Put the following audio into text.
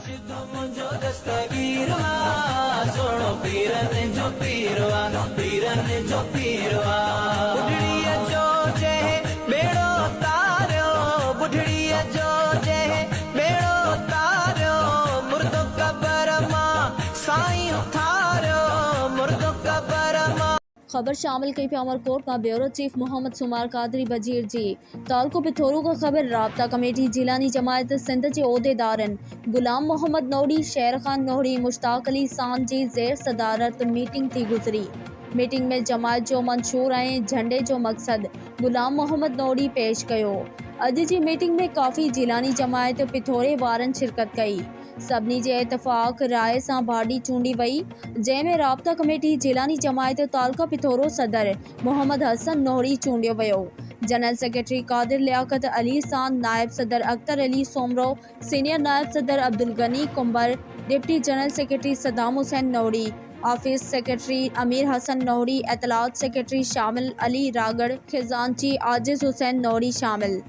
मुझो दस्तगीरवा सोनो पीरन जो पीरवा बुढ़ड़ी जो जे बेड़ो तारो बुढ़ड़ी जो जे बेड़ो तारो मुर्दो कबर मां साईं उथारो मुर्दो कबर मां। खबर शामिल कई पे अमरकोट में ब्यूरो चीफ मोहम्मद सुमार कादरी बजीर जी तालको पिथोरू का खबर राब्ता कमेटी जिलानी जमायत सिंध के उहदेदारन गुलाम मोहम्मद नोड़ी, शेर खान नोड़ी, मुश्ताक अली सान जी ज़ेर सदारत मीटिंग थी गुजरी। मीटिंग में जमायत जो मंशूर ऐं झंडे जो मकसद गुलाम मोहम्मद नोड़ी पेश कयो। अज जी मीटिंग में काफ़ी जिलानी जमायत पिथोरे वारन शिरकत कई। सभिनी जे इतफाक़ राय सां भाडी चूंडी वई, जंहिंमें राब्ता कमेटी जिलानी जमायत तालका पिथोरो सदर मोहम्मद हसन नोहरी चूंडियो वियो। जनरल सेक्रेटरी कादिर लियाकत अली सान नायब सदर अख्तर अली सोमरो, सीनियर नायब सदर Abdul Ghani Kumbhar, deputy general secretary Saddam Hussain Nohri, office secretary Amir Hasan Nohri, एतलात सेक्रेटरी शामिल अली रागड़, खजांची आजिज हुसैन नोहरी शामिल।